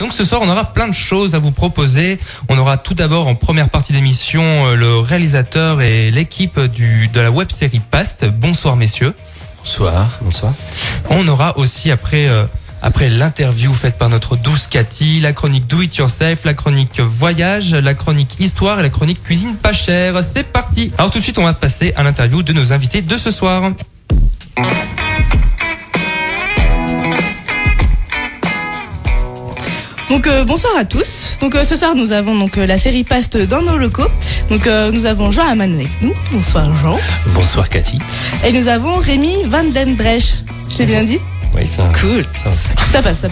Donc ce soir, on aura plein de choses à vous proposer. On aura tout d'abord en première partie d'émission le réalisateur et l'équipe de la web-série Past. Bonsoir messieurs. Bonsoir. Bonsoir. On aura aussi après l'interview faite par notre douce Cathy, la chronique Do It Yourself, la chronique voyage, la chronique histoire et la chronique cuisine pas chère. C'est parti. Alors tout de suite, on va passer à l'interview de nos invités de ce soir. Donc bonsoir à tous. Donc ce soir nous avons donc la série Past dans nos locaux. Donc nous avons Jean Hamann avec nous. Bonsoir Jean. Bonsoir Cathy. Et nous avons Rémi Van Den Dresch. Je l'ai bien dit? Oui, ça. Cool. Ça passe.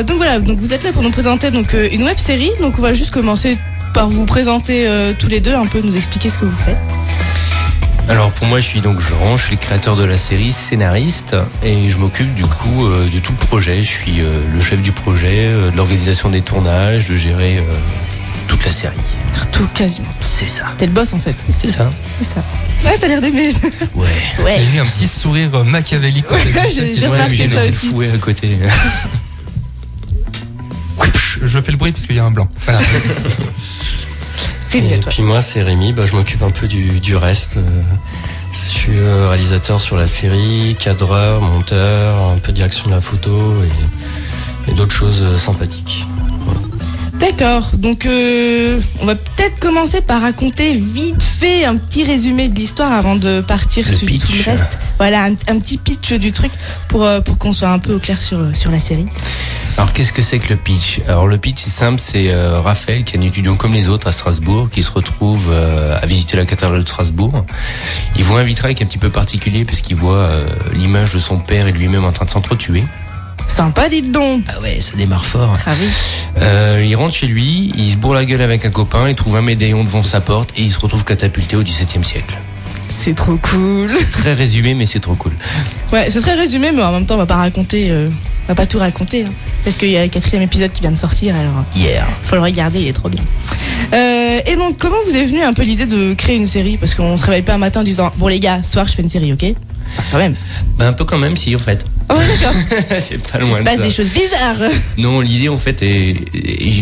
Donc voilà, donc vous êtes là pour nous présenter donc une web série. Donc on va juste commencer par vous présenter tous les deux, un peu nous expliquer ce que vous faites. Alors pour moi je suis donc Jean, je suis le créateur de la série, scénariste et je m'occupe du coup de tout le projet. Je suis le chef du projet, de l'organisation des tournages, de gérer toute la série. Tout quasiment. C'est ça. T'es le boss en fait. C'est ça. Ouais, t'as l'air d'aimer. Ouais. Il y a eu un petit sourire machiavélique. J'ai remarqué ça le aussi. fouet à côté. Je fais le bruit parce qu'il y a un blanc. Voilà. Et puis moi c'est Rémi, je m'occupe un peu du reste. Je suis réalisateur sur la série, cadreur, monteur, un peu de direction de la photo et d'autres choses sympathiques. Voilà. D'accord, donc on va peut-être commencer par raconter vite fait un petit résumé de l'histoire avant de partir sur tout le reste. Voilà, un petit pitch du truc pour qu'on soit un peu au clair sur la série. Alors qu'est-ce que c'est que le pitch? Alors le pitch c'est simple, c'est Raphaël qui est un étudiant comme les autres à Strasbourg, qui se retrouve à visiter la cathédrale de Strasbourg. Il voit un vitrail qui est un petit peu particulier parce qu'il voit l'image de son père et de lui-même en train de s'entretuer. Sympa, dites donc. Ah ouais, ça démarre fort. Ah oui. Il rentre chez lui, il se bourre la gueule avec un copain, il trouve un médaillon devant sa porte et il se retrouve catapulté au XVIIe siècle. C'est trop cool. C'est très résumé, mais c'est trop cool. Ouais, c'est très résumé, mais en même temps, on va pas raconter, on va pas tout raconter, hein, parce qu'il y a le 4e épisode qui vient de sortir, alors. Faut le regarder, il est trop bien. Et donc, comment vous est venue un peu l'idée de créer une série? Parce qu'on se réveille pas un matin en disant, bon les gars, ce soir je fais une série, ok? Quand même. Un peu quand même, si en fait. Oh ouais, d'accord. C'est pas loin de ça. Il se passe des choses bizarres. Non, l'idée en fait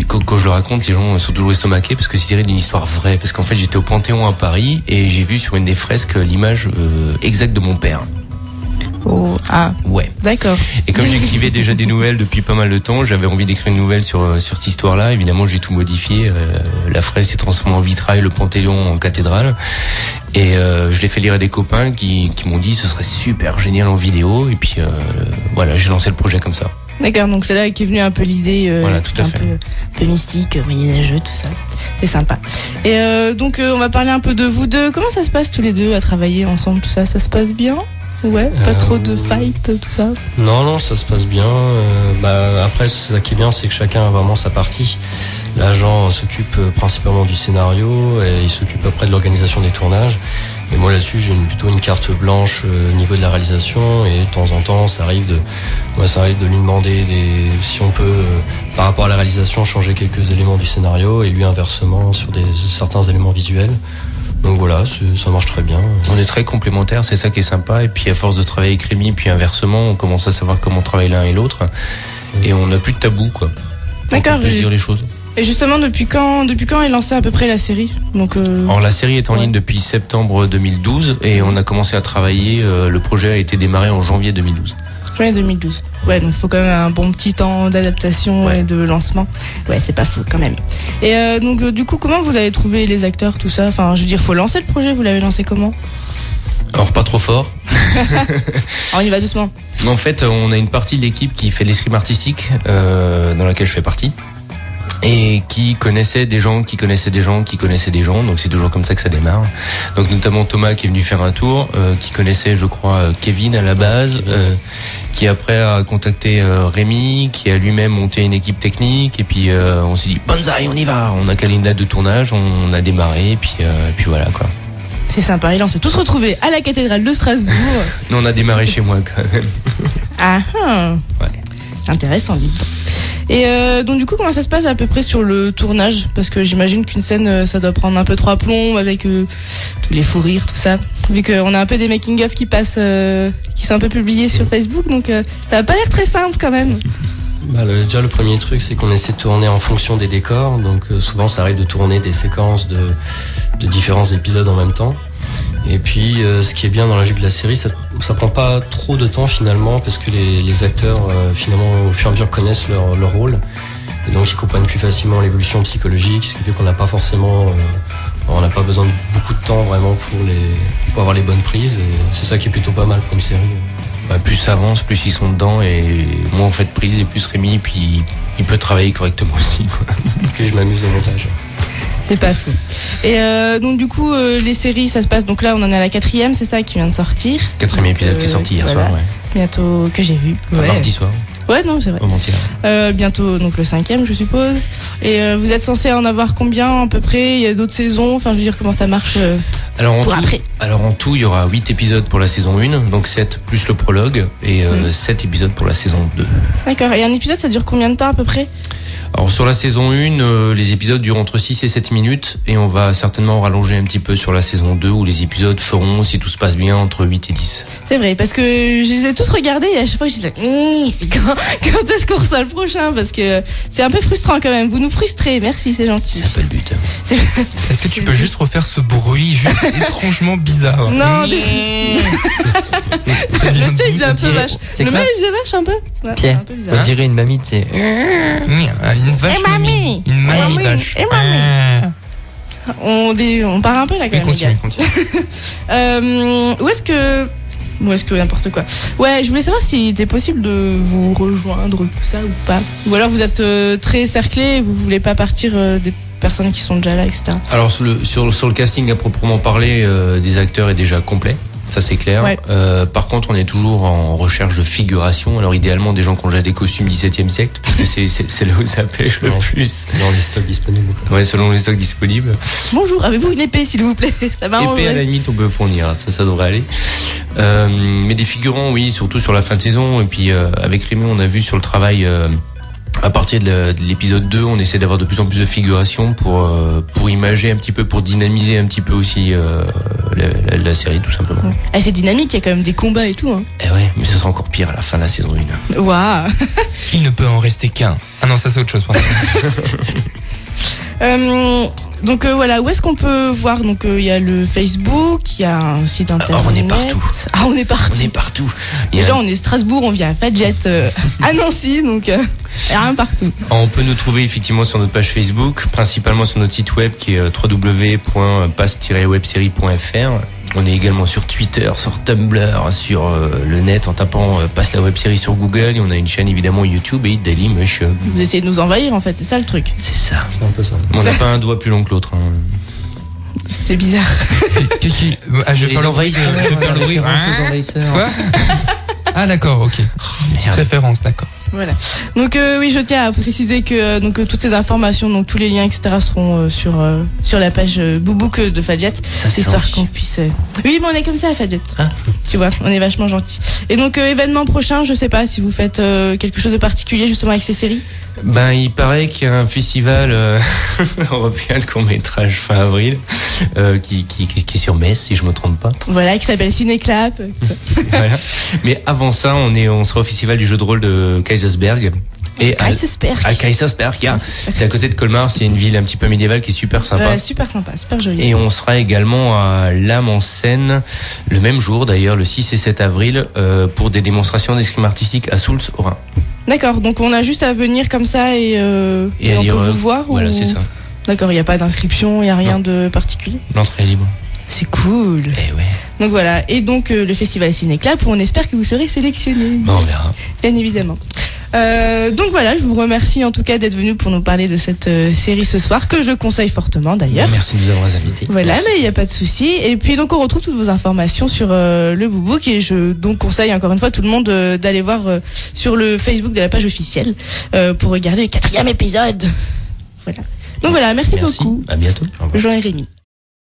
quand je le raconte, les gens sont toujours estomaqués parce que c'est tiré d'une histoire vraie. Parce qu'en fait, j'étais au Panthéon à Paris et j'ai vu sur une des fresques l'image exacte de mon père. Oh, ah. Ouais. D'accord. Et comme j'écrivais déjà des nouvelles depuis pas mal de temps, j'avais envie d'écrire une nouvelle sur cette histoire-là. Évidemment, j'ai tout modifié. La fresque s'est transformée en vitrail, le Panthéon en cathédrale. Et je l'ai fait lire à des copains qui m'ont dit ce serait super génial en vidéo. Et puis voilà, j'ai lancé le projet comme ça. D'accord, donc c'est là qu'est venue un peu l'idée voilà, tout à fait. un peu mystique, moyenâgeux, tout ça. C'est sympa. Et donc on va parler un peu de vous deux. Comment ça se passe tous les deux à travailler ensemble, tout ça? Ça se passe bien? Ouais, pas trop de fight, tout ça? Non, ça se passe bien. Après, ça qui est bien, c'est que chacun a vraiment sa partie. L'agent s'occupe principalement du scénario et il s'occupe après de l'organisation des tournages. Et moi là-dessus, j'ai plutôt une carte blanche au niveau de la réalisation et de temps en temps, ça arrive de lui demander si on peut, par rapport à la réalisation, changer quelques éléments du scénario et lui inversement sur certains éléments visuels. Donc voilà, ça marche très bien. On est très complémentaires, c'est ça qui est sympa. Et puis à force de travailler avec Rémi, puis inversement, on commence à savoir comment travailler l'un et l'autre. Et on n'a plus de tabou, quoi. D'accord. On peut se dire les choses. Et justement, depuis quand est lancée à peu près la série? Donc, Alors la série est en ligne depuis septembre 2012 et on a commencé à travailler. Le projet a été démarré en janvier 2012. Janvier 2012. Ouais, donc faut quand même un bon petit temps d'adaptation et de lancement. Ouais, c'est pas faux quand même. Et donc du coup, comment vous avez trouvé les acteurs, tout ça? Enfin, je veux dire, faut lancer le projet. Vous l'avez lancé comment? Alors pas trop fort. On y va doucement. En fait, on a une partie de l'équipe qui fait l'escrime artistique, dans laquelle je fais partie. Et qui connaissait des gens, qui connaissaient des gens, qui connaissaient des gens. Donc c'est toujours comme ça que ça démarre. Donc notamment Thomas qui est venu faire un tour, qui connaissait, je crois, Kevin à la base, qui après a contacté Rémi, qui a lui-même monté une équipe technique. Et puis on s'est dit bonsaï, on y va. On a calé une date de tournage, on a démarré. Et puis voilà quoi. C'est sympa. Et là on s'est tous retrouvés à la cathédrale de Strasbourg. Nous on a démarré chez moi quand même. Ah ouais. Intéressant, dis donc. Et donc du coup, comment ça se passe à peu près sur le tournage? Parce que j'imagine qu'une scène, ça doit prendre un peu 3 plombs avec tous les fous rires, tout ça. Vu qu'on a un peu des making-of qui passent, qui sont un peu publiés sur Facebook, donc ça va pas l'air très simple quand même. Déjà le premier truc, c'est qu'on essaie de tourner en fonction des décors. Donc souvent ça arrive de tourner des séquences de différents épisodes en même temps. Et puis ce qui est bien dans la logique de la série, ça prend pas trop de temps finalement, parce que les acteurs finalement au fur et à mesure connaissent leur rôle. Et donc ils comprennent plus facilement l'évolution psychologique, ce qui fait qu'on n'a pas forcément... on n'a pas besoin de beaucoup de temps vraiment pour avoir les bonnes prises. Et c'est ça qui est plutôt pas mal pour une série. Plus ça avance, plus ils sont dedans et moins on fait de prise et plus Rémi, puis il peut travailler correctement aussi. Puis je m'amuse au montage. C'est pas fou. Et donc du coup les séries ça se passe, donc là on en est à la 4e, c'est ça qui vient de sortir. 4e épisode qui est sorti hier soir, ouais. Bientôt, que j'ai vu. Enfin, mardi soir. Ouais, non, c'est vrai. Bientôt donc le 5e je suppose. Et vous êtes censé en avoir combien à peu près? Il y a d'autres saisons, enfin je veux dire comment ça marche alors, après. Alors en tout il y aura 8 épisodes pour la saison 1, donc 7 plus le prologue, et 7 épisodes pour la saison 2. D'accord, et un épisode ça dure combien de temps à peu près? Alors sur la saison 1, les épisodes durent entre 6 et 7 minutes, et on va certainement rallonger un petit peu sur la saison 2 où les épisodes feront, si tout se passe bien, entre 8 et 10. C'est vrai, parce que je les ai tous regardés et à chaque fois je disais c'est quand est-ce qu'on reçoit le prochain, parce que c'est un peu frustrant quand même, vous nous frustrez, merci, c'est gentil. C'est un peu le but. Est-ce que tu peux juste refaire ce bruit juste étrangement bizarre? Non, le tien il faisait un peu vache. Le mec il faisait vache un peu. Ouais, Pierre, on dirait une mamie, tu sais. Une vache mamie. Une mamie vache. On part un peu là quand même. Continue. Où est-ce que n'importe quoi. Ouais, je voulais savoir s'il était possible de vous rejoindre tout ça ou pas. Ou alors vous êtes très cerclés et vous voulez pas partir des personnes qui sont déjà là, etc. Alors sur le casting à proprement parler, des acteurs est déjà complet. Ça c'est clair. Ouais. Par contre, on est toujours en recherche de figuration. Alors idéalement des gens qui ont déjà des costumes 17e siècle, parce que c'est là où ça pêche le plus. Selon les stocks disponibles. Ouais, selon les stocks disponibles. Bonjour, avez-vous une épée s'il vous plaît? Ça va. Épée à la limite on peut fournir, ça devrait aller. Mais des figurants, oui, surtout sur la fin de saison. Et puis avec Rémi, on a vu sur le travail. À partir de l'épisode 2, on essaie d'avoir de plus en plus de figurations pour imager un petit peu, pour dynamiser un petit peu aussi la série, tout simplement. Ah, c'est dynamique, il y a quand même des combats et tout. Hein. Et ouais, mais ce sera encore pire à la fin de la saison 1. Waouh. Il ne peut en rester qu'un. Ah non, ça c'est autre chose. Donc voilà, où est-ce qu'on peut voir? Donc il y a le Facebook, il y a un site internet. On est partout. Ah, on est partout. On est partout. Déjà, on est Strasbourg, on vient à Fadjet à Nancy, donc rien partout. On peut nous trouver effectivement sur notre page Facebook, principalement sur notre site web qui est www.passe-websérie.fr. On est également sur Twitter, sur Tumblr, sur le net en tapant Passe la web série sur Google, et on a une chaîne évidemment YouTube et Dailymotion. Vous essayez de nous envahir en fait, c'est ça le truc. C'est ça. C'est un peu ça. On n'a pas un doigt plus long que l'autre. Hein. C'était bizarre. Je vais faire l'ouvrir. Quoi? Ah d'accord, ok. Petite référence, d'accord. Voilà. Donc oui, je tiens à préciser que toutes ces informations, donc tous les liens, etc. seront sur la page Boubouk de Fadjet, histoire qu'on puisse. Oui, mais on est comme ça à Fadjet. Ah. Tu vois, on est vachement gentils. Et donc événement prochain, je sais pas si vous faites quelque chose de particulier justement avec ces séries. Ben, il paraît qu'il y a un festival européen de court-métrage fin avril qui est sur Metz, si je me trompe pas. Voilà, qui s'appelle Cinéclap. Voilà. Mais avant ça, on sera au festival du jeu de rôle de Kaisersberg. Et à Kaisersberg, c'est à côté de Colmar, c'est une ville un petit peu médiévale qui est super sympa. Super sympa, super jolie. Et on sera également à L'Âme en scène, le même jour d'ailleurs, le 6 et 7 avril, pour des démonstrations d'escrime artistique à Soultz, au Rhin. D'accord, donc on a juste à venir comme ça et on peut vous voir. Voilà, c'est ça. D'accord, il n'y a pas d'inscription, il n'y a rien de particulier. L'entrée est libre. C'est cool. Eh ouais. Donc voilà, et donc le festival Cinéclap où on espère que vous serez sélectionnés. Bon, on verra. Bien évidemment. Donc voilà, je vous remercie en tout cas d'être venu pour nous parler de cette série ce soir, que je conseille fortement d'ailleurs. Merci de nous avoir invités. Voilà, merci. mais il n'y a pas de souci. Et puis donc on retrouve toutes vos informations sur le Boubouk, et je donc conseille encore une fois tout le monde d'aller voir sur le Facebook de la page officielle pour regarder le 4e épisode. Voilà. Donc voilà, merci beaucoup. À bientôt. Jean et Rémi.